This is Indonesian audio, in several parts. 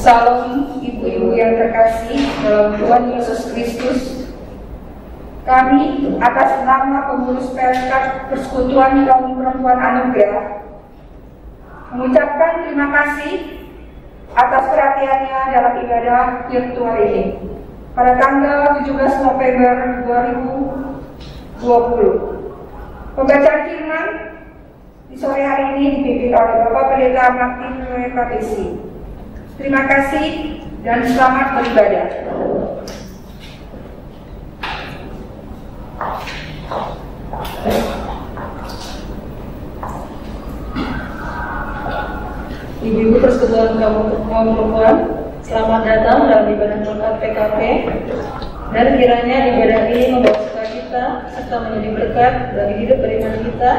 Salam ibu-ibu yang terkasih dalam Tuhan Yesus Kristus. Kami atas nama pengurus PSK Persekutuan Kaum Perempuan Anugerah mengucapkan terima kasih atas perhatiannya dalam ibadah virtual ini pada tanggal 17 November 2020. Pembacaan firman di sore hari ini dipimpin oleh Bapak Pendeta Martin Kapisi. Terima kasih dan selamat beribadah. Ibu-ibu Persekutuan Kaum Perempuan, selamat datang dalam ibadah berkat PKP, dan kiranya ibadah ini membawa sukacita serta menjadi berkat bagi hidup beriman kita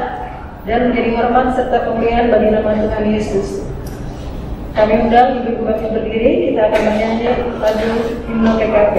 dan menjadi hormat serta kemuliaan bagi nama Tuhan Yesus. Kami undang ibu-ibu kami berdiri, kita akan menyanyi lagu himne PKP.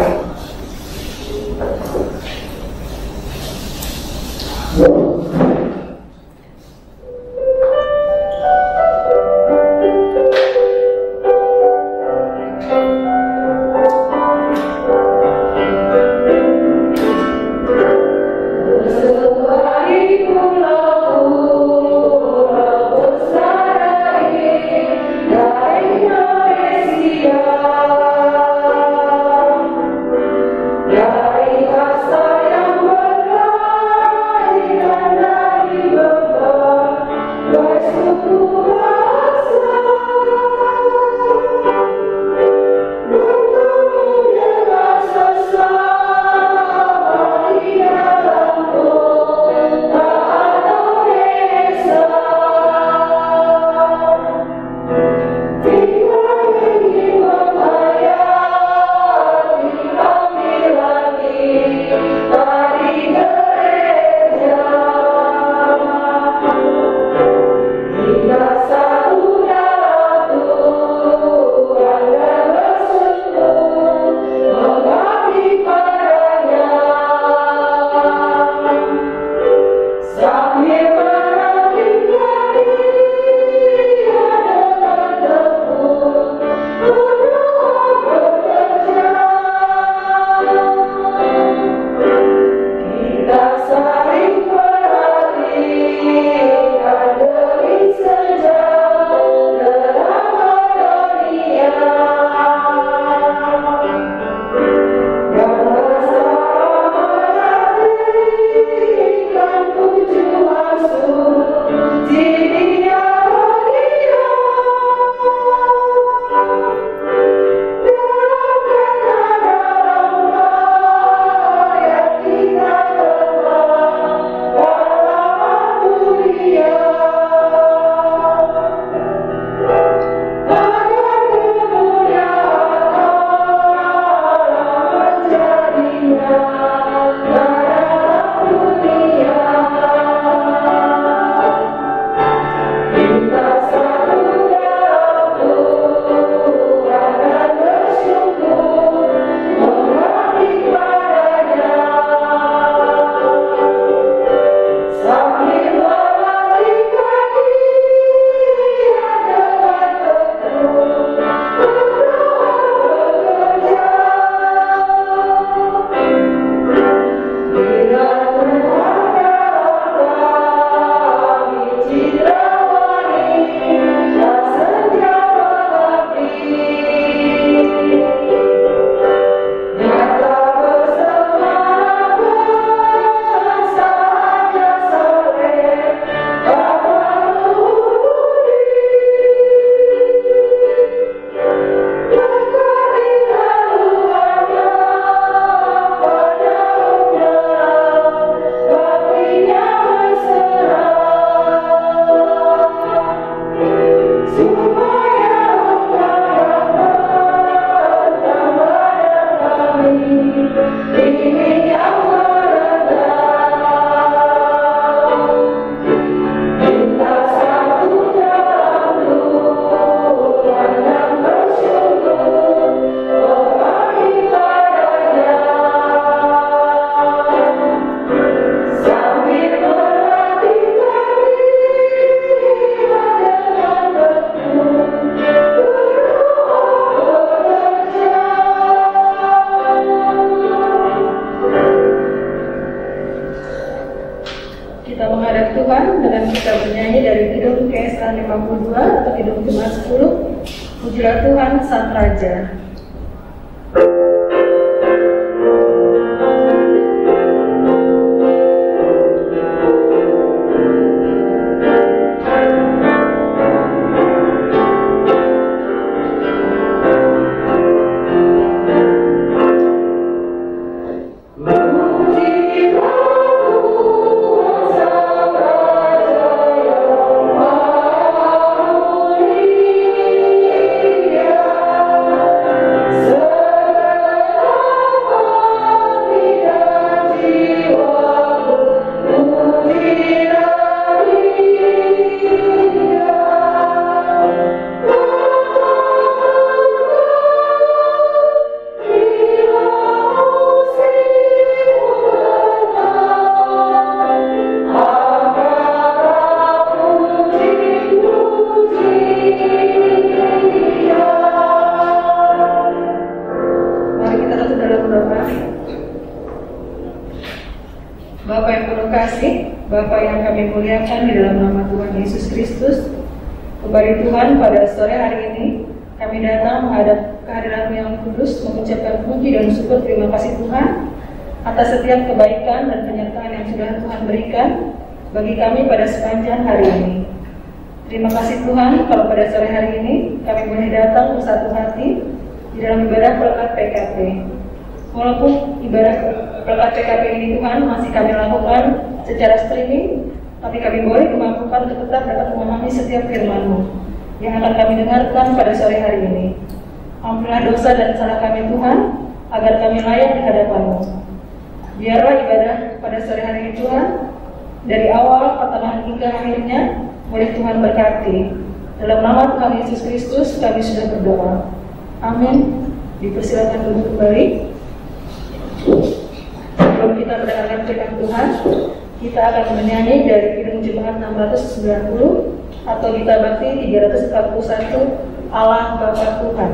Dari asa yang berlari dan Kita menghadap Tuhan dengan kita bernyanyi dari Kidung KSA 52 atau Kidung Jemaat 10. Pujilah Tuhan Sang Raja. Bapa yang penuh kasih, Bapa yang kami muliakan di dalam nama Tuhan Yesus Kristus, kepada Tuhan pada sore hari ini kami datang menghadap kehadiran yang kudus, mengucapkan puji dan syukur terima kasih Tuhan atas setiap kebaikan dan penyertaan yang sudah Tuhan berikan bagi kami pada sepanjang hari ini. Terima kasih Tuhan kalau pada sore hari ini kami boleh datang bersatu hati di dalam ibadah pelekat PKP. Walaupun ibadah pelekat PKP ini Tuhan masih kami lakukan secara streaming, tapi kami boleh kemampuan untuk tetap dapat memahami setiap firman-Mu yang akan kami dengarkan pada sore hari ini. Ampunilah dosa dan salah kami Tuhan, agar kami layak di hadapan-Mu. Biarlah ibadah pada sore hari ini Tuhan, dari awal pertengahan hingga akhirnya, boleh Tuhan berkati. Dalam nama Tuhan Yesus Kristus kami sudah berdoa. Amin. Dipersilakan duduk kembali. Sebelum kita mendengarkan firman Tuhan, kita akan menyanyi dari Kidung Jemaat 690 atau Gita Bakti 341, Allah Bapa Tuhan.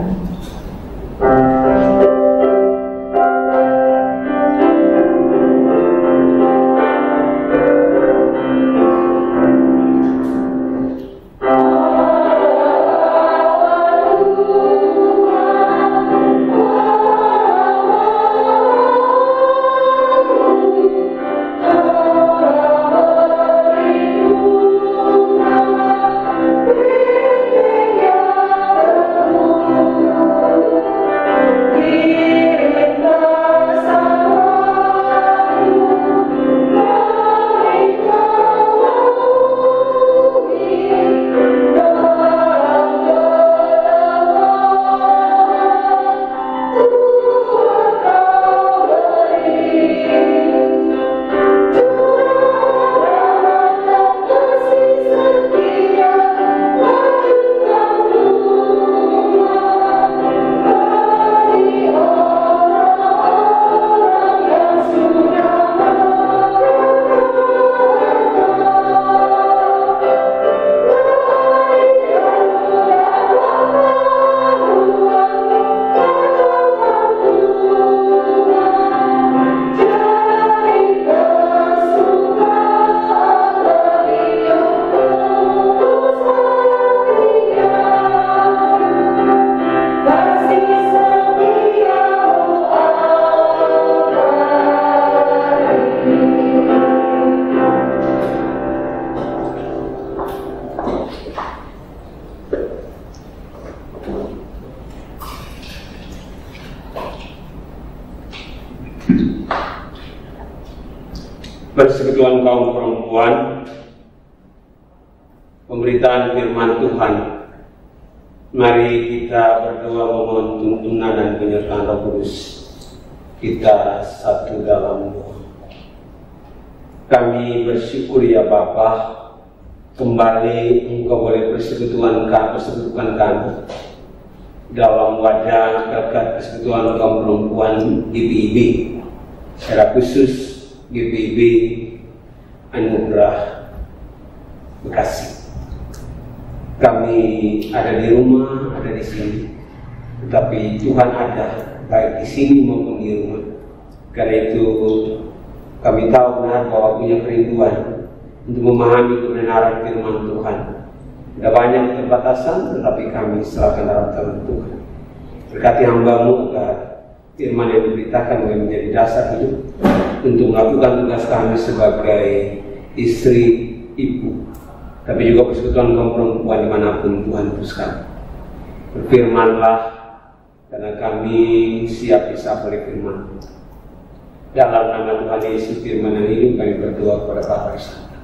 Persekutuan kaum perempuan, pemberitaan firman Tuhan. Mari kita berdoa memohon tuntunan dan penyertaan Roh Kudus. Kita satu dalam doa. Kami bersyukur ya Bapa, kembali Engkau boleh persekutuan kami dalam wadah berkat persekutuan kaum perempuan GPIB, secara khusus GPIB Anugerah Bekasi. Kami ada di rumah, ada di sini, tetapi Tuhan ada baik di sini maupun di rumah. Karena itu kami tahu benar bahwa punya kerinduan untuk memahami kebenaran firman Tuhan. Ada banyak keterbatasan, tetapi kami serahkan dalam tangan Tuhan. Berkati hamba-Mu agar firman yang diberitakan boleh menjadi dasar hidup untuk melakukan tugas kami sebagai istri, ibu, tapi juga persekutuan kaum perempuan dimanapun Tuhan teruskan. Berfirmanlah, karena kami siap disapa oleh firman. Dalam nama Tuhan Yesus firman yang hidup kami berdoa kepada Bapa di surga.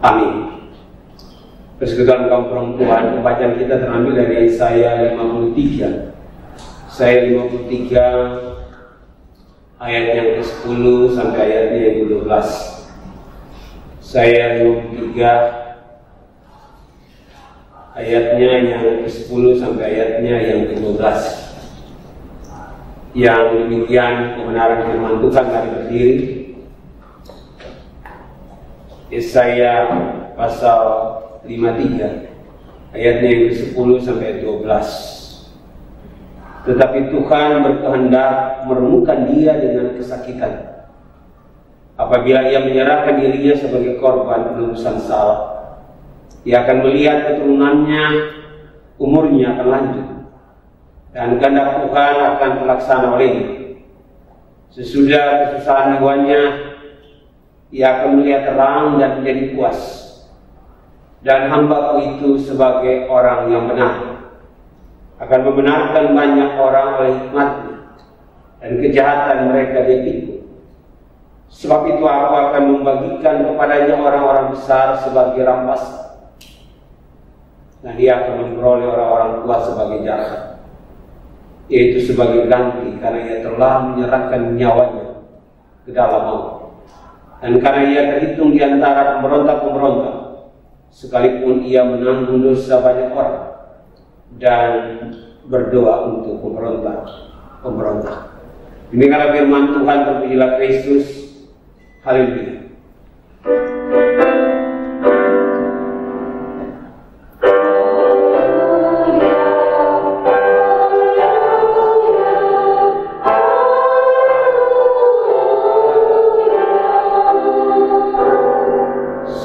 Amin. Persekutuan kaum perempuan, pembacaan kita terambil dari Yesaya 53. Yesaya 53 ayat yang ke-10 sampai ayatnya yang ke-12. Yesaya 53 ayatnya yang ke-10 sampai ayatnya yang ke-12. Yang demikian kebenaran firman Tuhan dari berdiri. Yesaya pasal 53 ayatnya yang ke-10 sampai 12. Tetapi Tuhan berkehendak meremukkan dia dengan kesakitan apabila ia menyerahkan dirinya sebagai korban penebusan salah. Ia akan melihat keturunannya, umurnya akan lanjut, dan kehendak Tuhan akan terlaksana olehnya. Sesudah kesusahan jiwanya, ia akan melihat terang dan menjadi puas. Dan hamba-Ku itu sebagai orang yang benar akan membenarkan banyak orang oleh hikmat-Nya, dan kejahatan mereka dia pikul. Sebab itu Aku akan membagikan kepadanya orang-orang besar sebagai rampasan, dan dia akan memperoleh orang-orang kuat sebagai jarak, yaitu sebagai ganti karena ia telah menyerahkan nyawanya ke dalam maut. Dan karena ia terhitung di antara pemberontak-pemberontak, sekalipun ia menanggung dosa banyak orang dan berdoa untuk pemberontak. Demikianlah firman Tuhan. Terpujilah Kristus. Haleluya.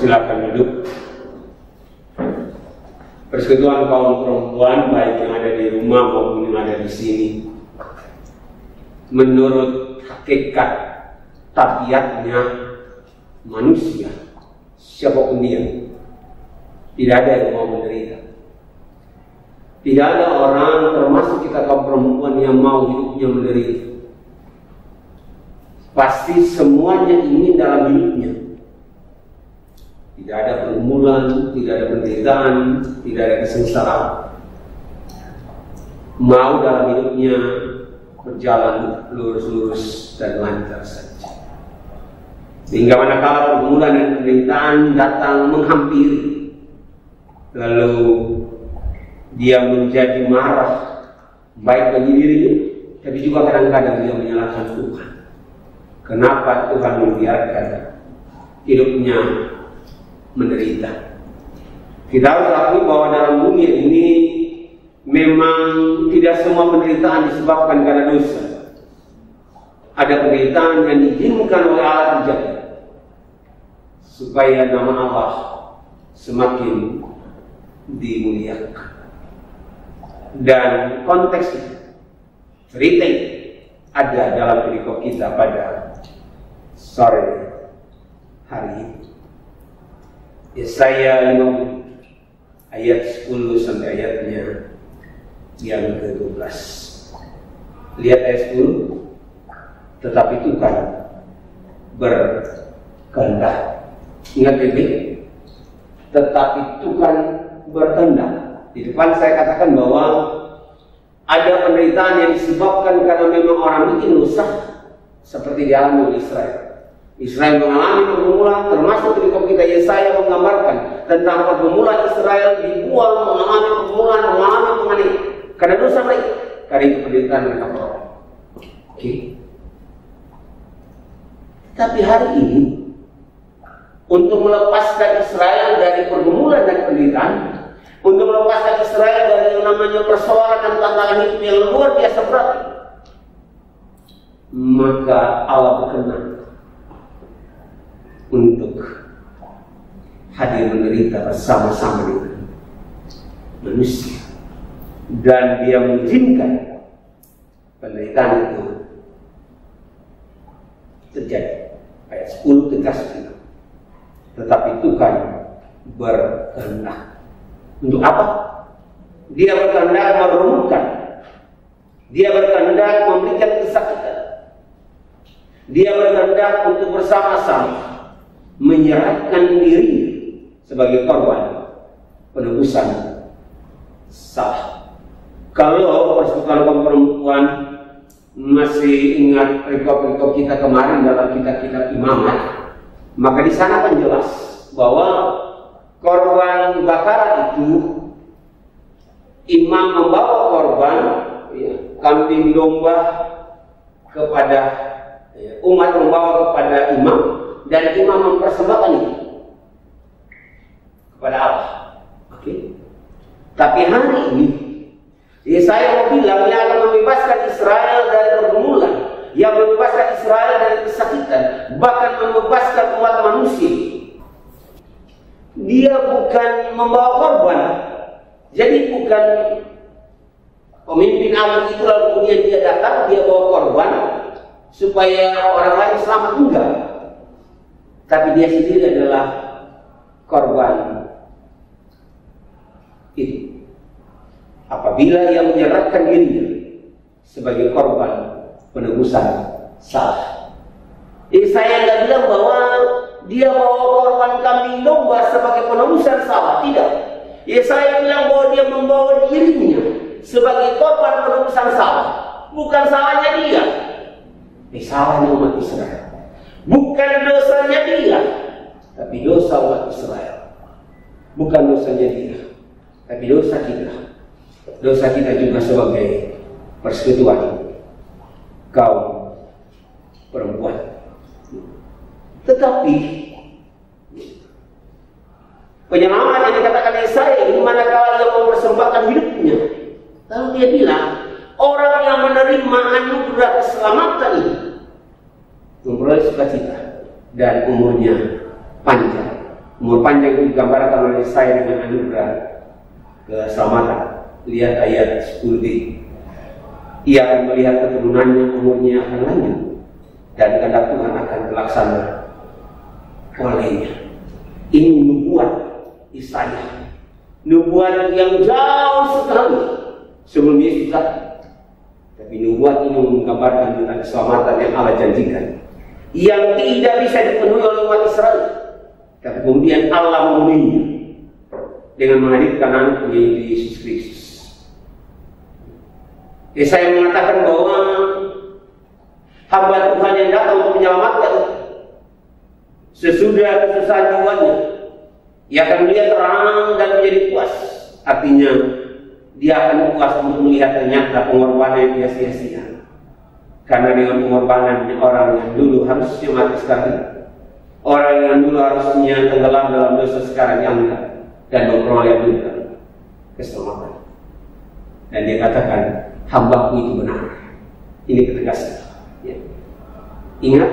Silakan duduk. Persekutuan kaum perempuan, baik yang ada di rumah maupun yang ada di sini, menurut hakikat tabiatnya manusia, siapapun dia, tidak ada yang mau menderita. Tidak ada orang, termasuk kita kaum perempuan, yang mau hidupnya menderita. Pasti semuanya ingin dalam hidupnya tidak ada pergumulan, tidak ada penderitaan, tidak ada kesengsaraan. Mau dalam hidupnya berjalan lurus-lurus dan lancar saja. Sehingga manakala pergumulan dan penderitaan datang menghampiri, lalu dia menjadi marah, baik bagi dirinya, tapi juga kadang-kadang dia menyalahkan Tuhan. Kenapa Tuhan membiarkan hidupnya menderita? Kita harus akui bahwa dalam dunia ini memang tidak semua penderitaan disebabkan karena dosa. Ada penderitaan yang diizinkan oleh Allah terjadi supaya nama Allah semakin dimuliakan. Dan konteks itu, cerita itu ada dalam perikop kita pada sore hari ini. Yesaya 50 ayat 10 sampai ayatnya yang ke-12. Lihat ayat 10. Tetapi Tuhan berkehendak. Ingat ini. Tetapi Tuhan berkehendak. Di depan saya katakan bahwa ada penderitaan yang disebabkan karena memang orang bikin dosa, seperti dialami oleh Israel. Israel mengalami pergumulan, termasuk ketika kita Yesaya menggambarkan tentang pergumulan Israel dibuang, mengalami pergumulan, mengalami penganiayaan karena dosa mereka, karena itu penderitaan mereka peroleh. Oke. Tapi hari ini, untuk melepaskan Israel dari pergumulan dan penderitaan, untuk melepaskan Israel dari yang namanya persoalan dan tantangan hidup yang luar biasa berat, maka Allah berkenan untuk hadir menderita bersama-sama dengan manusia, dan dia mengizinkan penderitaan itu terjadi. Ayat 10 tegas bilang, tetapi Tuhan berkehendak. Untuk apa? Dia berkehendak merumutkan, dia berkehendak memberikan kesakitan, dia berkehendak untuk bersama-sama menyerahkan diri sebagai korban penebusan salah. Kalau persekutuan kaum perempuan masih ingat rekop-rekop kita kemarin dalam kitab-kitab imamat, maka di sana kan jelas bahwa korban bakaran itu imam membawa korban, ya, kambing domba kepada umat membawa kepada imam, dan imam mempersembahkan itu kepada Allah. Oke. Tapi hari ini Yesaya mau bilang yang akan membebaskan Israel dari pergumulan, yang membebaskan Israel dari kesakitan, bahkan membebaskan umat manusia. Dia bukan membawa korban, jadi bukan pemimpin agung itu lalu kemudian dia datang, dia bawa korban supaya orang lain selamat, enggak. Tapi dia sendiri adalah korban itu. Apabila ia menyerahkan dirinya sebagai korban penebusan salah. Saya nggak bilang bahwa dia bawa korban kambing domba sebagai penebusan salah, tidak. Saya bilang bahwa dia membawa dirinya sebagai korban penebusan salah. Bukan salahnya dia, salahnya umat Israel. Bukan dosanya dia, tapi dosa umat Israel. Bukan dosanya dia, tapi dosa kita. Dosa kita juga sebagai persekutuan kaum perempuan. Tetapi penyelamat yang dikatakan Yesaya ini manakala ia mempersembahkan hidupnya, lalu dia bilang orang yang menerima anugerah keselamatan ini memperoleh sukacita dan umurnya panjang. Umur panjang itu digambarkan oleh Yesaya dengan anugerah keselamatan. Lihat ayat 10b. Ia akan melihat keturunannya, umurnya akan lanjut, dan kehendak Tuhan akan terlaksana olehnya. Ini nubuat Yesaya, nubuat yang jauh sekali sebelum Yesus datang. Tapi nubuat ini menggambarkan tentang keselamatan yang Allah janjikan, yang tidak bisa dipenuhi oleh umat Israel. Tapi kemudian Allah memenuhinya dengan menghadirkan anaknya Yesus Kristus. Saya mengatakan bahwa hamba Tuhan yang datang untuk menyelamatkan sesudah kesusahan jiwanya, ia akan melihat terang dan menjadi puas. Artinya dia akan puas untuk melihat ternyata pengorbanan yang dia sia-sia. Karena dengan pengorbanan orang yang dulu harusnya mati sekali, orang yang dulu harusnya tenggelam dalam dosa sekarang diangkat dan memperoleh keselamatan. Dan dia katakan, hamba-Ku itu benar. Ini ketegasan. Ya. Ingat,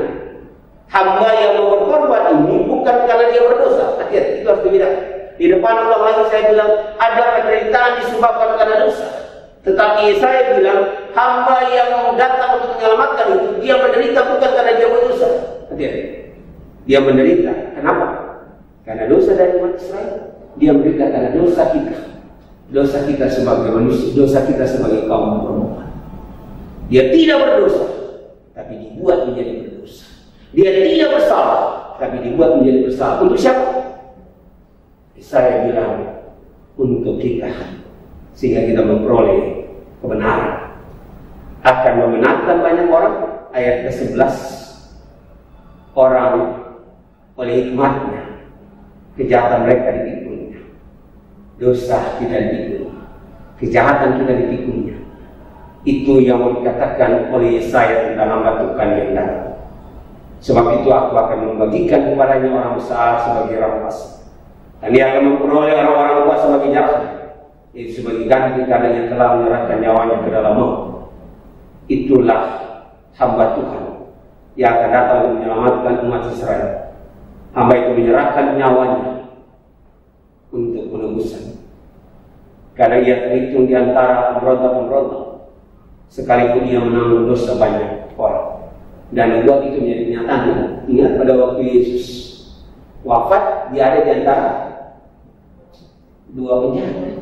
hamba yang mau berkorban ini bukan karena dia berdosa. Hati-hati, itu harus dibedakan. Di depan ulang lagi saya bilang ada penderitaan disebabkan karena dosa. Tetapi saya bilang hamba yang datang untuk menyelamatkan itu, dia menderita bukan karena dia berdosa. Hati-hati. Dia menderita. Kenapa? Karena dosa dari umat Israel. Dia menderita karena dosa kita. Dosa kita sebagai manusia, dosa kita sebagai kaum perempuan. Dia tidak berdosa, tapi dibuat menjadi berdosa. Dia tidak bersalah, tapi dibuat menjadi bersalah. Untuk siapa? Saya bilang untuk kita, sehingga kita memperoleh kebenaran. Akan membenarkan banyak orang. Ayat ke-11, orang oleh hikmatnya kejahatan mereka dipikulnya, dosa kita dipikul, kejahatan kita dipikulnya. Itu yang mau dikatakan oleh Yesaya tentang hamba Tuhan yang datang. Sebab itu aku akan membagikan kepadanya orang besar sebagai rampas, dan dia akan memperoleh orang-orang kuat sebagai jaksa, itu sebagai ganti karena yang telah menyerahkan nyawanya ke dalam maut. Itulah hamba Tuhan yang akan datang untuk menyelamatkan umat Israel. hamba itu menyerahkan nyawanya untuk penebusan. Karena ia terhitung di antara pemberontak-pemberontak, sekalipun ia menanggung dosa banyak orang. Dan buat itu menjadi kenyataan. Ingat pada waktu Yesus wafat, dia ada di antara dua penjahat.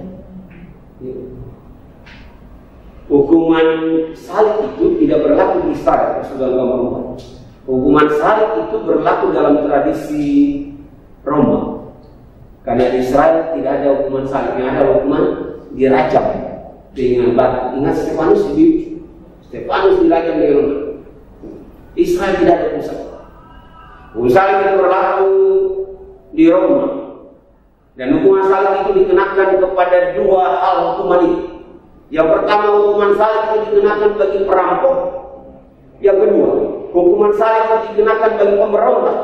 Hukuman salib itu tidak berlaku di Israel, saudara-saudara. Hukuman salib itu berlaku dalam tradisi Roma. Karena di Israel tidak ada hukuman salib, yang ada hukuman dirajam dengan batu. Ingat Stefanus dirajam dengan batu. Israel tidak ada hukuman salib. Hukuman salib itu berlaku di Roma. Dan hukuman salib itu dikenakan kepada dua hal hukuman itu. Yang pertama, hukuman salib itu dikenakan bagi perampok. Yang kedua, hukuman salib itu dikenakan bagi pemberontak.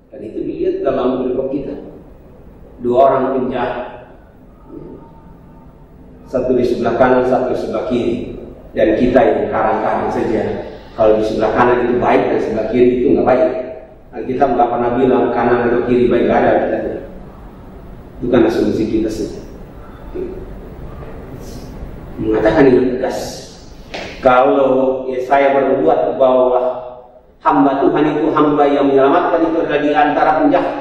Dan itu dilihat dalam perikop kita. Dua orang penjahat, satu di sebelah kanan, satu di sebelah kiri. Dan kita yang kanan-kanan saja. Kalau di sebelah kanan itu baik, dan sebelah kiri itu nggak baik. Dan kita nggak pernah bilang kanan atau kiri baik, nggak ada kita. Itu kan asumsi kita saja. Mengatakan dengan tegas, kalau Yesaya berbuat bahwa hamba Tuhan itu hamba yang menyelamatkan itu adalah di antara penjahat.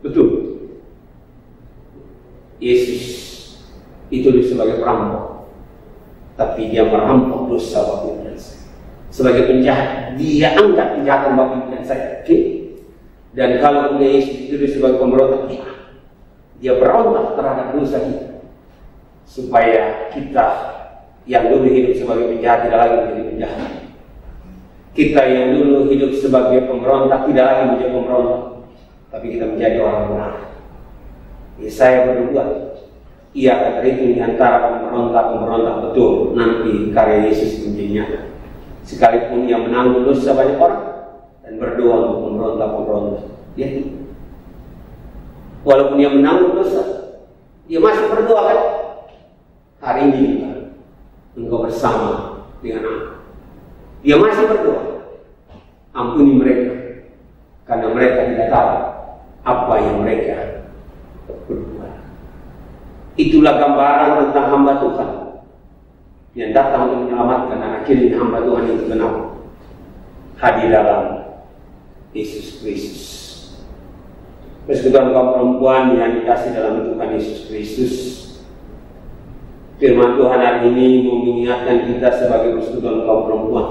Betul. Yesus itu sebagai perampok, tapi dia merampok dosa bapak dan saya. Sebagai penjahat, dia angkat kejahatan bapak dan saya. Dan kalau Yesus itu sebagai pemberontak, dia berontak terhadap dosa kita, supaya kita yang dulu hidup sebagai penjahat tidak lagi menjadi penjahat. Kita yang dulu hidup sebagai pemberontak tidak lagi menjadi pemberontak, tapi kita menjadi orang benar. Yesaya berbuat, ia akan terhitung di antara pemberontak-pemberontak. Betul, nanti karya Yesus menjadi nyata. Sekalipun ia menanggung dosa banyak orang dan berdoa untuk pemberontak-pemberontak, dia tidak. Walaupun dia menanggung dosa, dia masih berdoa kan? Hari ini engkau bersama dengan aku. Dia masih berdoa, ampuni mereka, karena mereka tidak tahu apa yang mereka berbuat. Itulah gambaran tentang hamba Tuhan yang datang untuk menyelamatkan, dan akhirnya hamba Tuhan itu kenal hadir dalam Yesus Kristus. Persekutuan kaum perempuan yang dikasih dalam Tuhan Yesus Kristus, firman Tuhan hari ini mengingatkan kita sebagai persekutuan kaum perempuan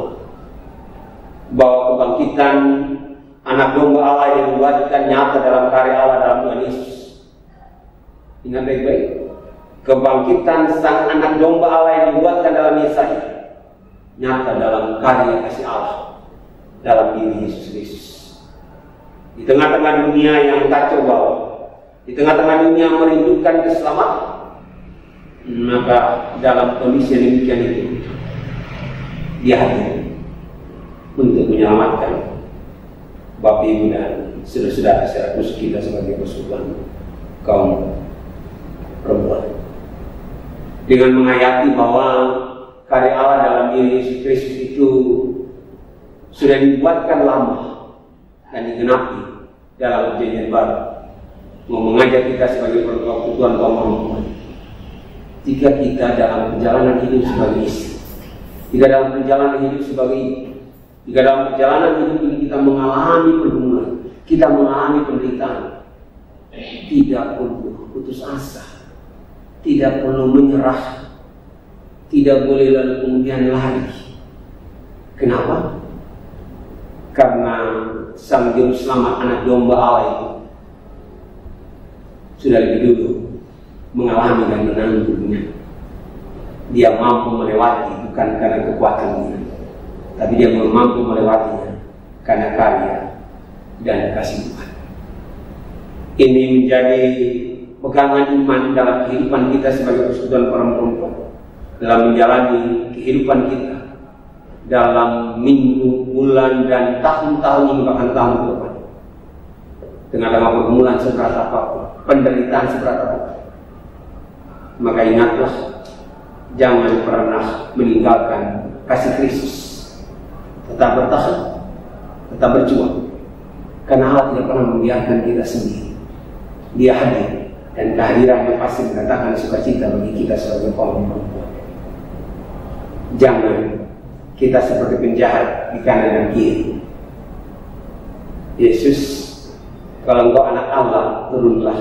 bahwa kebangkitan anak domba Allah yang dibuatkan nyata dalam karya Allah dalam Tuhan Yesus. Ingat baik-baik, kebangkitan sang anak domba Allah yang dibuatkan dalam Yesaya nyata dalam karya kasih Allah dalam diri Yesus Kristus. Di tengah-tengah dunia yang kacau balau, di tengah-tengah dunia merindukan keselamatan, maka dalam kondisi yang demikian itu dia hadir untuk menyelamatkan Bapak Ibu dan saudara-saudara secara khusus kita sebagai persekutuan kaum perempuan, dengan menghayati bahwa karya Allah dalam diri Yesus Kristus itu sudah dibuatkan lama dan digenapi dalam perjanjian baru, mau mengajak kita sebagai persekutuan kaum perempuan. Jika kita dalam perjalanan hidup sebagai istri, jika dalam perjalanan hidup sebagai ibu, jika dalam perjalanan hidup ini kita mengalami pergumulan, kita mengalami penderitaan, tidak perlu putus asa, tidak perlu menyerah, tidak boleh lalu kemudian lari. Kenapa? Karena sang juru selamat anak domba Allah itu sudah lebih dulu mengalami dan menanggungnya. Dia mampu melewati bukan karena kekuatannya, tapi dia mampu melewatinya karena karya dan kasih Tuhan. Ini menjadi pegangan iman dalam kehidupan kita sebagai persekutuan perempuan, dalam menjalani kehidupan kita dalam minggu, bulan, dan tahun-tahun ini, bahkan tahun ke depan. Tengah-tengah pergumulan seberat apapun, penderitaan seberat apapun, maka ingatlah, jangan pernah meninggalkan kasih Kristus. Tetap bertahan, tetap berjuang, Karena Allah tidak pernah membiarkan kita sendiri. Dia hadir, dan kehadirannya pasti mendatangkan sukacita bagi kita sebagai kaum perempuan. Jangan kita seperti penjahat di kanan dan kiri. Yesus, kalau engkau anak Allah, turunlah.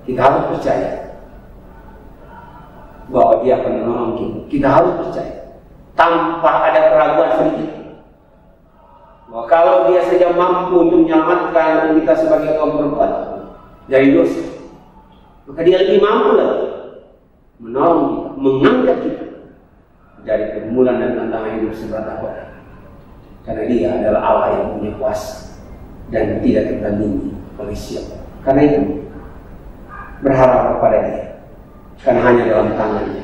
Kita harus percaya bahwa Dia akan menolong kita. Kita harus percaya tanpa ada keraguan sedikit bahwa kalau Dia saja mampu untuk menyelamatkan kita sebagai kaum perempuan dari dosa, maka Dia lebih mampu lagi menolong kita, mengangkat kita dari pergumulan dan tantangan hidup seberat apapun. Karena Dia adalah Allah yang punya kuasa dan tidak tertandingi oleh siapa. Karena itu berharap kepada Dia, karena hanya dalam tangannya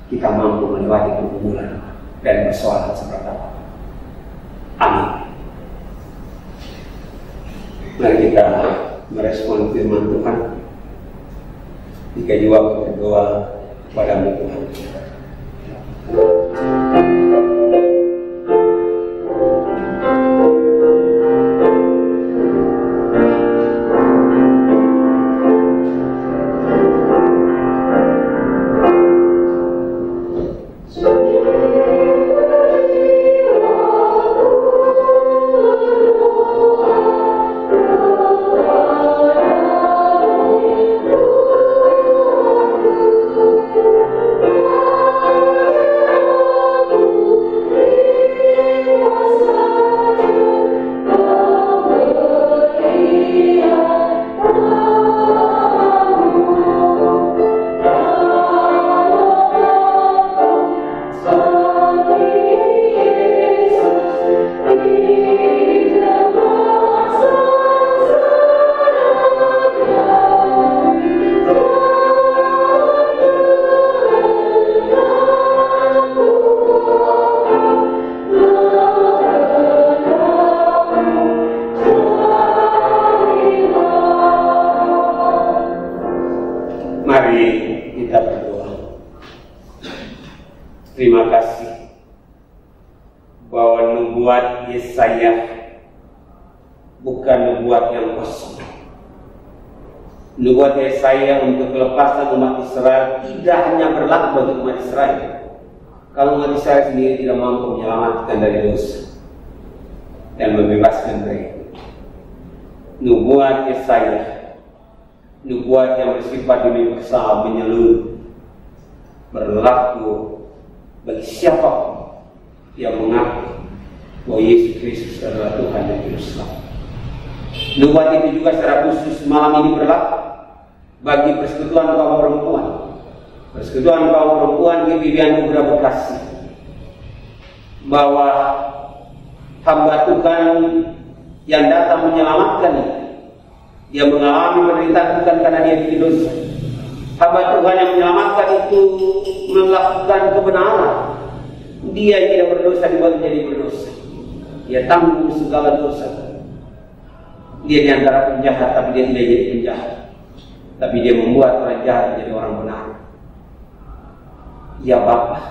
kita mampu melewati pergumulan dan persoalan seberat apa. Amin. Mari kita merespon firman Tuhan. Jika jiwa berdoa kepadamu Tuhan. Terima kasih bahwa nubuat Yesaya bukan nubuat yang kosong. Nubuat Yesaya untuk kelepasan umat Israel tidak hanya berlaku bagi umat Israel. Kalau umat Israel sendiri tidak mampu menyelamatkan dari dosa dan membebaskan mereka. Nubuat Yesaya, nubuat yang bersifat universal, menyeluruh, berlaku bagi siapapun yang mengaku bahwa Yesus Kristus adalah Tuhan dan Juru Selamat. Nubuat itu juga secara khusus malam ini berlaku bagi persekutuan kaum perempuan. Persekutuan kaum perempuan GPB Anugerah Bekasi, bahwa hamba Tuhan yang datang menyelamatkan dia mengalami penderitaan bukan karena dia bikin dosa. Hamba Tuhan yang menyelamatkan itu melakukan kebenaran. Dia yang tidak berdosa dibuat menjadi berdosa. Dia tanggung segala dosa. Dia di antara penjahat, tapi dia tidak jadi penjahat. Tapi dia membuat orang jahat menjadi orang benar. Ya Bapa,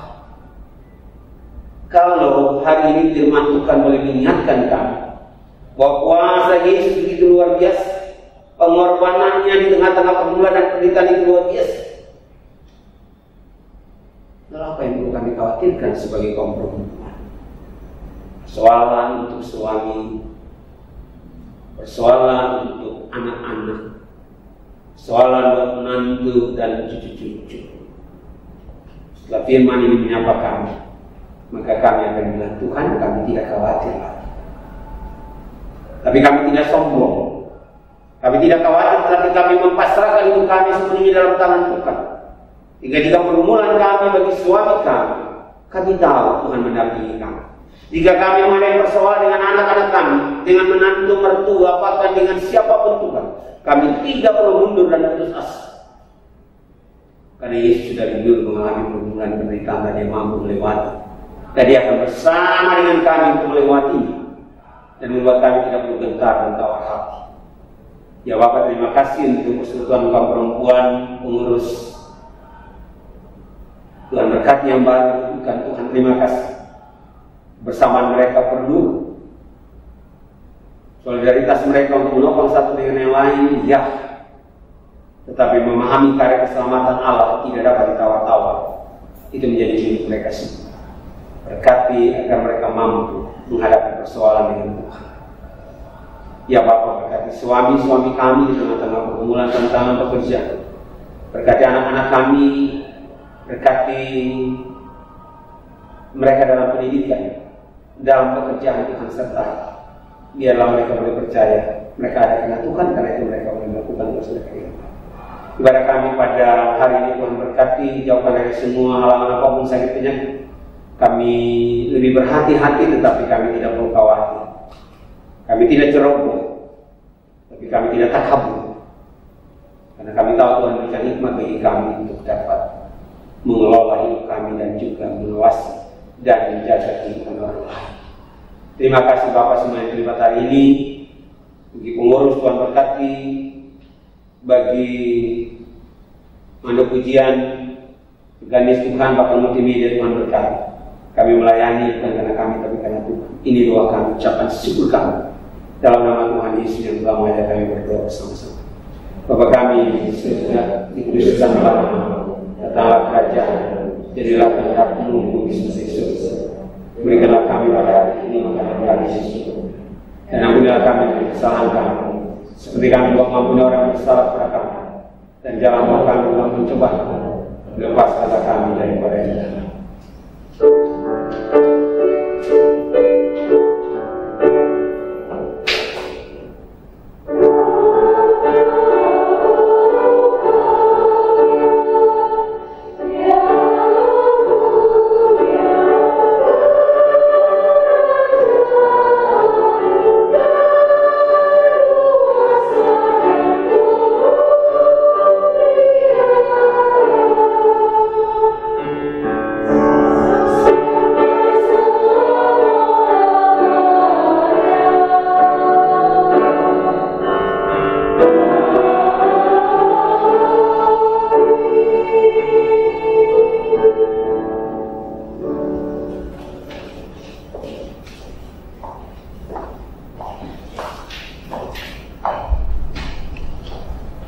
kalau hari ini firman Tuhan boleh mengingatkan kami bahwa kuasa Yesus begitu luar biasa, pengorbanannya di tengah-tengah pergumulan dan penderitaan itu luar biasa. Lalu apa yang perlu kami khawatirkan sebagai kaum perempuan? Persoalan untuk suami, persoalan untuk anak-anak, persoalan untuk menantu dan cucu-cucu. Setelah firman ini menyapa kami, maka kami akan bilang, Tuhan, kami tidak khawatir lagi. Tapi kami tidak sombong. Kami tidak khawatir, tapi kami mempasrahkan hidup kami sepenuhnya dalam tangan Tuhan. Jika pergumulan kami bagi suami kami tahu Tuhan mendampingi kami. Jika kami mengalami persoalan dengan anak-anak kami, dengan menantu mertua, bahkan dengan siapapun Tuhan, kami tidak perlu mundur dan putus asa. Karena Yesus sudah dulu mengalami pergumulan penderitaan dan Dia mampu melewati. Dan Dia akan bersama dengan kami untuk melewatinya dan membuat kami tidak perlu gentar dan tawar hati. Ya Bapak, terima kasih untuk persekutuan kaum perempuan pengurus. Tuhan berkati yang baru, bukan Tuhan, terima kasih bersamaan mereka perlu, solidaritas mereka untuk menopang satu dengan yang lain, ya. Tetapi memahami karya keselamatan Allah tidak dapat ditawar-tawar. Itu menjadi milik mereka semua. Berkati agar mereka mampu menghadapi persoalan dengan Tuhan. Ya Bapak, berkati suami-suami kami di tengah-tengah pergumulan tantangan pekerjaan. Berkati anak-anak kami, berkati mereka dalam pendidikan, dalam pekerjaan Tuhan sertai. Biarlah mereka boleh percaya mereka ada karena Tuhan, karena itu mereka boleh melakukan terus mereka. Ibadah kami pada hari ini Tuhan berkati, jauhkan dari semua halangan apapun sakit penyakit. Kami lebih berhati-hati, tetapi kami tidak perlu khawatir. Kami tidak ceroboh, tapi kami tidak takabur. Karena kami tahu Tuhan berikan hikmat bagi kami untuk dapat mengelola hidup kami dan juga mengawasi dan menjaga kehidupan orang lain. Terima kasih Bapak semua yang terlibat hari ini. Bagi pengurus Tuhan berkati, bagi mandor pujian, Ganis Tuhan, Bapak multimedia Tuhan berkati. Kami melayani bukan karena kami, tapi karena Tuhan. Ini doa kami, ucapan syukur kami. Dalam nama Tuhan Yesus yang telah mengajak kami berdoa bersama-sama. Bapa kami sudah dikuduskan nama, datanglah kerajaan, jadilah kehendakmu bumi seperti surga. Berikanlah kami pada hari ini makanan kami sesuai, dan ampunilah kami kesalahan kami, seperti kami juga mengampuni orang yang bersalah kepada kami. Dan jangan bawa kami dalam pencobaan, lepaskanlah kami daripada yang jahat.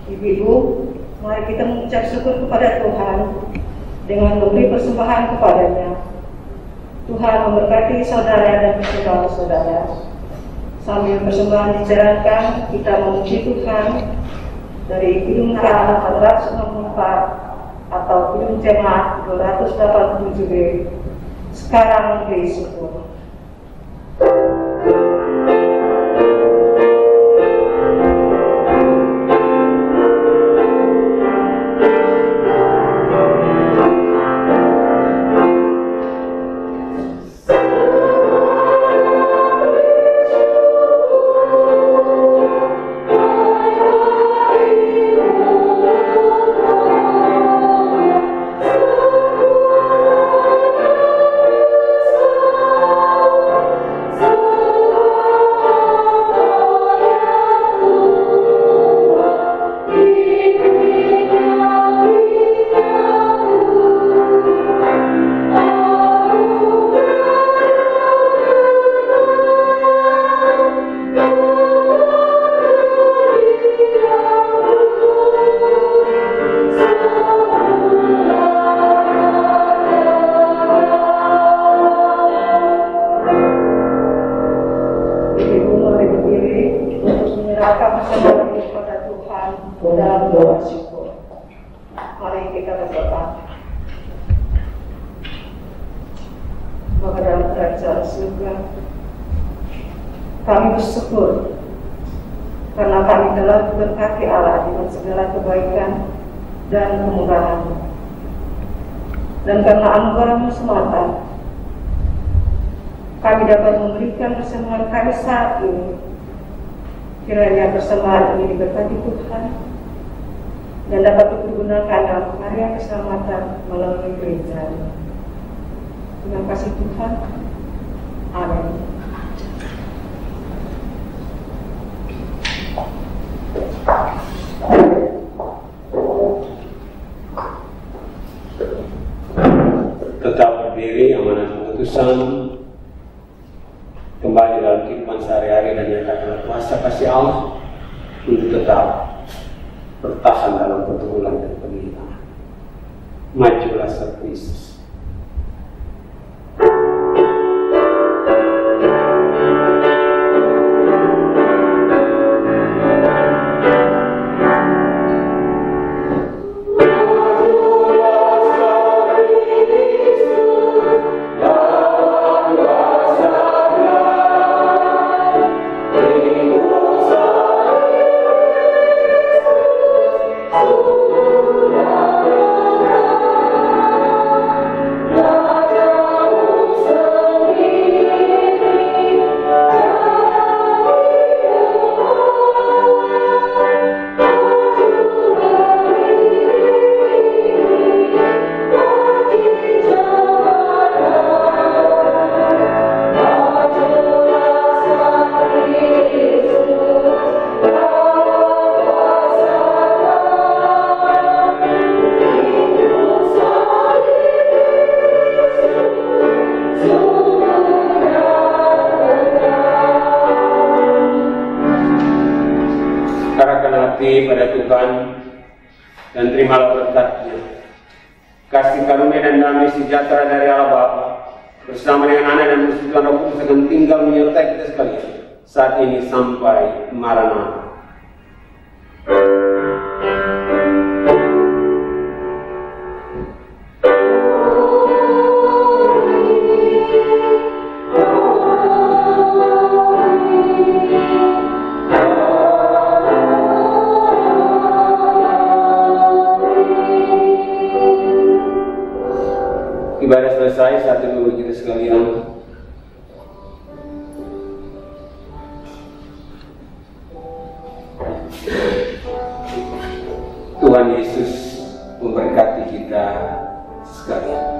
Ibu-ibu, mari kita mengucap syukur kepada Tuhan dengan memberi persembahan kepadanya. Tuhan memberkati saudara dan saudara-saudara. Sambil persembahan dijalankan, kita memuji Tuhan dari Kidung K 464 atau Kidung Jemaat 287B. Sekarang beri syukur. Dalam doa syukur, mari kita berdoa. Bapa dalam kerajaan surga, kami bersyukur karena kami telah diberkati Allah dengan segala kebaikan dan kemurahan, dan karena anugerah-Mu semata kami dapat memberikan persembahan kami saat ini. Kiranya persembahan ini diberkati Tuhan dan dapat dipergunakan dalam karya keselamatan melalui gereja. Terima kasih Tuhan. Amin. Tetap berdiri, amanat keputusan kembali dalam kehidupan sehari-hari dan nyatakanlah kuasa kasih Allah untuk tetap bertahan dalam pergumulan dan penderitaan. Majulah seperti Yesus. Pada Tuhan dan terimalah berkat-Nya. Kasih karunia dan damai sejahtera dari Allah Bapa bersama dengan Anak dan Persekutuan Roh Kudus akan tinggal menyertai kita sekalian saat ini sampai Maranatha. Ibadah selesai, saat itu kita sekalian Tuhan Yesus memberkati kita sekalian.